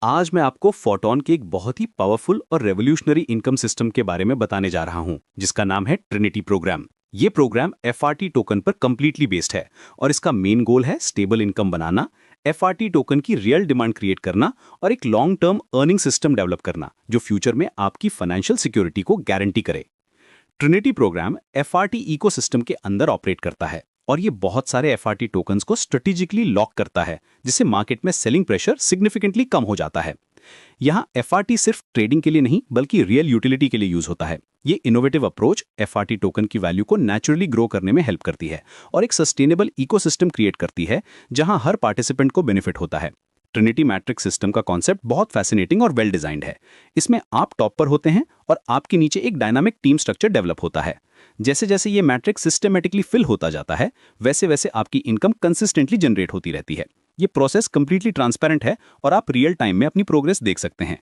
आज मैं आपको फोटोन के एक बहुत ही पावरफुल और रेवोल्यूशनरी इनकम सिस्टम के बारे में बताने जा रहा हूं, जिसका नाम है ट्रिनिटी प्रोग्राम। ये प्रोग्राम एफआरटी टोकन पर कंप्लीटली बेस्ड है और इसका मेन गोल है स्टेबल इनकम बनाना, एफआरटी टोकन की रियल डिमांड क्रिएट करना और एक long term earning system develop करना जो फ्यूचर में आपकी फाइनेंशियल सिक्योरिटी को गारंटी करे। ट्रिनिटी प्रोग्राम एफआरटी इकोसिस्टम के अंदर ऑपरेट करता है और ये बहुत सारे एफआरटी टोकन्स को स्ट्रेटेजिकली लॉक करता है, जिससे मार्केट में सेलिंग प्रेशर सिग्निफिकेंटली कम हो जाता है। यहाँ एफआरटी सिर्फ ट्रेडिंग के लिए नहीं बल्कि रियल यूटिलिटी के लिए यूज होता है। ये इनोवेटिव अप्रोच एफआरटी टोकन की वैल्यू को नेचुरली ग्रो करने में हेल्प करती है और एक सस्टेनेबल इकोसिस्टम क्रिएट करती है जहां हर पार्टिसिपेंट को बेनिफिट होता है। ट्रिनिटी मैट्रिक्स सिस्टम का कॉन्सेप्ट बहुत फैसिनेटिंग और वेल डिजाइंड है। इसमें आप टॉप पर होते हैं और आपके नीचे एक डायनामिक टीम स्ट्रक्चर डेवलप होता है। जैसे जैसे ये मैट्रिक्स सिस्टमेटिकली फिल होता जाता है, वैसे वैसे आपकी इनकम कंसिस्टेंटली जनरेट होती रहती है। ये प्रोसेस कंप्लीटली ट्रांसपेरेंट है और आप रियल टाइम में अपनी प्रोग्रेस देख सकते हैं।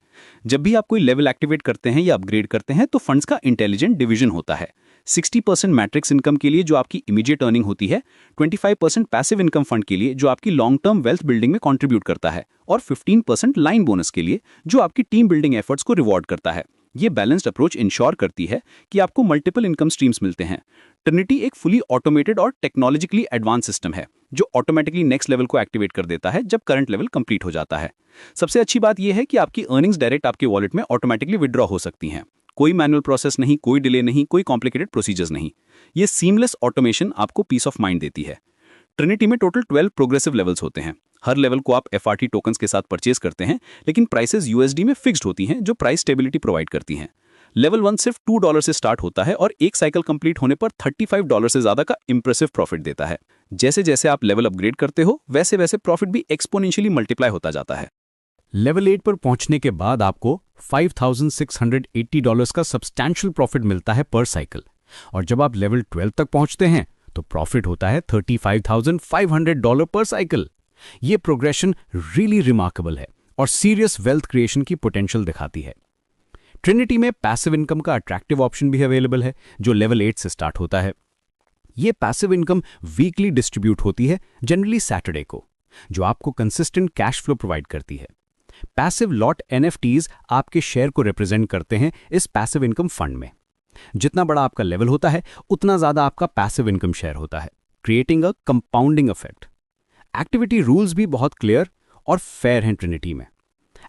जब भी आप कोई लेवल एक्टिवेट करते हैं या अपग्रेड करते हैं तो फंड्स का इंटेलिजेंट डिवीजन होता है। 60% मैट्रिक्स इनकम के लिए जो आपकी इमीडिएट अर्निंग होती है, 25% पैसिव इनकम फंड के लिए जो आपकी लॉन्ग टर्म वेल्थ बिल्डिंग में कंट्रीब्यूट करता है और 15% लाइन बोनस के लिए जो आपकी टीम बिल्डिंग एफर्ट्स को रिवॉर्ड करता है। ये बैलेंस्ड अप्रोच इंश्योर करती है कि आपको मल्टीपल इनकम स्ट्रीम्स मिलते हैं। ट्रिनिटी एक फुली ऑटोमेटेड और टेक्नोलॉजिकली एडवांस सिस्टम है जो ऑटोमेटिकली नेक्स्ट लेवल को एक्टिवेट कर देता है जब करंट लेवल कंप्लीट हो जाता है। सबसे अच्छी बात यह है कि आपकी अर्निंग्स डायरेक्ट आपके वॉलेट में ऑटोमेटिकली विड्रॉ हो सकती हैं। कोई मैनुअल प्रोसेस नहीं, कोई डिले नहीं, कोई कॉम्प्लिकेटेड प्रोसीजर्स नहीं। ये सीमलेस ऑटोमेशन आपको पीस ऑफ माइंड देती है। ट्रिनिटी में टोटल 12 प्रोग्रेसिव लेवल्स होते हैं। हर लेवल को आप एफआरटी टोकन्स के साथ परचेज करते हैं, लेकिन प्राइसेस यूएसडी में फिक्स्ड होती हैं जो प्राइस स्टेबिलिटी प्रोवाइड करती हैं। लेवल 1 सिर्फ $2 से स्टार्ट होता है और एक साइकिल कंप्लीट होने पर $35 से ज्यादा का इंप्रेसिव प्रॉफिट देता है। जैसे जैसे आप लेवल अपग्रेड करते हो वैसे वैसे प्रॉफिट भी एक्सपोनेंशियली मल्टीप्लाई होता जाता है। लेवल 8 पर पहुंचने के बाद आपको $5,680 का सब्सटैंशियल प्रॉफिट मिलता है पर साइकिल और जब आप लेवल 12 तक पहुंचते हैं तो प्रॉफिट होता है $35,500 पर साइकिल। ये प्रोग्रेशन रियली रिमार्केबल है और सीरियस वेल्थ क्रिएशन की पोटेंशियल दिखाती है। ट्रिनिटी में पैसिव इनकम का अट्रैक्टिव ऑप्शन भी अवेलेबल है जो लेवल 8 से स्टार्ट होता है। ये पैसिव इनकम वीकली डिस्ट्रीब्यूट होती है, जनरली सैटरडे को, जो आपको कंसिस्टेंट कैश फ्लो प्रोवाइड करती है। पैसिव लॉट एनएफटीज आपके शेयर को रिप्रेजेंट करते हैं इस पैसिव इनकम फंड में। जितना बड़ा आपका लेवल होता है उतना ज्यादा आपका पैसिव इनकम शेयर होता है, creating a compounding effect. Activity rules भी बहुत क्लियर और फेयर हैं ट्रिनिटी में।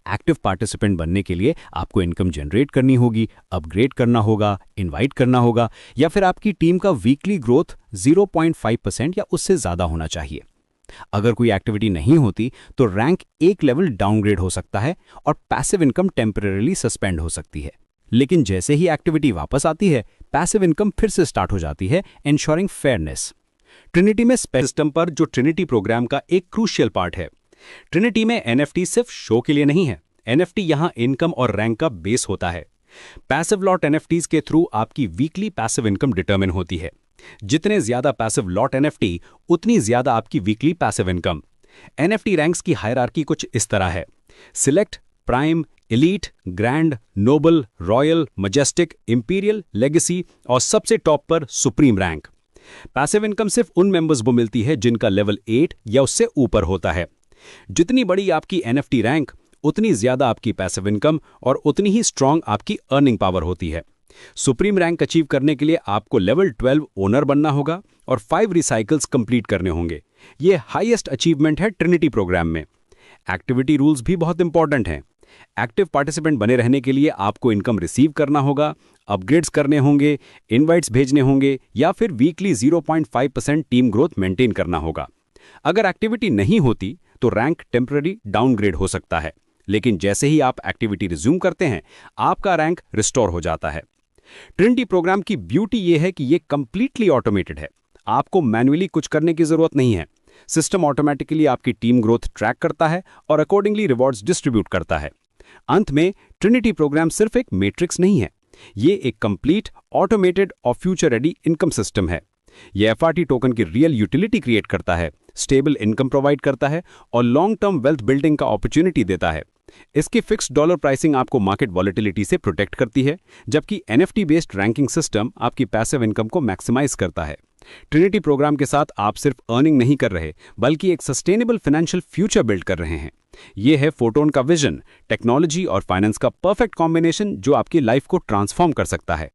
एक्टिव पार्टिसिपेंट बनने के लिए आपको इनकम जनरेट करनी होगी, अपग्रेड करना होगा, इनवाइट करना होगा या फिर आपकी टीम का वीकली ग्रोथ 0.5% या उससे ज्यादा होना चाहिए। अगर कोई एक्टिविटी नहीं होती तो रैंक एक लेवल डाउनग्रेड हो सकता है और पैसिव इनकम टेम्परेरीली सस्पेंड हो सकती है। लेकिन जैसे ही एक्टिविटी वापस आती है पैसिव इनकम फिर से स्टार्ट हो जाती है, एंश्योरिंग फेयरनेस। ट्रिनिटी में सिस्टम पर जो ट्रिनिटी प्रोग्राम का एक क्रूशियल पार्ट है। ट्रिनिटी में एनएफटी सिर्फ शो के लिए नहीं है, एनएफटी यहां इनकम और रैंक का बेस होता है। पैसिव लॉट एनएफटीज के थ्रू आपकी वीकली पैसिव इनकम डिटरमिन होती है। जितने ज्यादा पैसिव लॉट एनएफटी उतनी ज्यादा आपकी weekly passive income. NFT ranks की हायरार्की कुछ इस तरह है: select, prime, elite, grand, noble, royal, majestic, imperial, legacy और सबसे टॉप पर सुप्रीम रैंक। पैसिव इनकम सिर्फ उन मेंबर्स को मिलती है जिनका लेवल 8 या उससे ऊपर होता है। जितनी बड़ी आपकी एनएफटी रैंक उतनी ज्यादा आपकी पैसिव इनकम और उतनी ही स्ट्रांग आपकी अर्निंग पावर होती है। सुप्रीम रैंक अचीव करने के लिए आपको लेवल 12 ओनर बनना होगा और 5 रिसाइकल्स कंप्लीट करने होंगे। ये हाईएस्ट अचीवमेंट है ट्रिनिटी प्रोग्राम में। एक्टिविटी रूल्स भी बहुत इंपॉर्टेंट हैं। एक्टिव पार्टिसिपेंट बने रहने के लिए आपको इनकम रिसीव करना होगा, अपग्रेड्स करने होंगे, इनवाइट्स भेजने होंगे या फिर वीकली 0.5% टीम ग्रोथ मेंटेन करना होगा। अगर एक्टिविटी नहीं होती तो रैंक टेम्पररी डाउनग्रेड हो सकता है, लेकिन जैसे ही आप एक्टिविटी रिज्यूम करते हैं आपका रैंक रिस्टोर हो जाता है। ट्रिनिटी प्रोग्राम की ब्यूटी यह है कि यह कंप्लीटली ऑटोमेटेड है। आपको मैन्युअली कुछ करने की जरूरत नहीं है। सिस्टम ऑटोमेटिकली आपकी टीम ग्रोथ ट्रैक करता है और अकॉर्डिंगली रिवॉर्ड्स डिस्ट्रीब्यूट करता है। अंत में ट्रिनिटी प्रोग्राम सिर्फ एक मैट्रिक्स नहीं है, ये एक कंप्लीट ऑटोमेटेड और फ्यूचर रेडी इनकम सिस्टम है। यह एफआरटी टोकन की रियल यूटिलिटी क्रिएट करता है, स्टेबल इनकम प्रोवाइड करता है और लॉन्ग टर्म वेल्थ बिल्डिंग का अपॉर्चुनिटी देता है। इसकी फिक्स्ड डॉलर प्राइसिंग आपको मार्केट वॉलेटिलिटी से प्रोटेक्ट करती है, जबकि एनएफटी बेस्ड रैंकिंग सिस्टम आपकी पैसिव इनकम को मैक्सिमाइज करता है। ट्रिनिटी प्रोग्राम के साथ आप सिर्फ अर्निंग नहीं कर रहे, बल्कि एक सस्टेनेबल फाइनेंशियल फ्यूचर बिल्ड कर रहे हैं। ये है फोटोन का विजन, टेक्नोलॉजी और फाइनेंस का परफेक्ट कॉम्बिनेशन जो आपकी लाइफ को ट्रांसफॉर्म कर सकता है।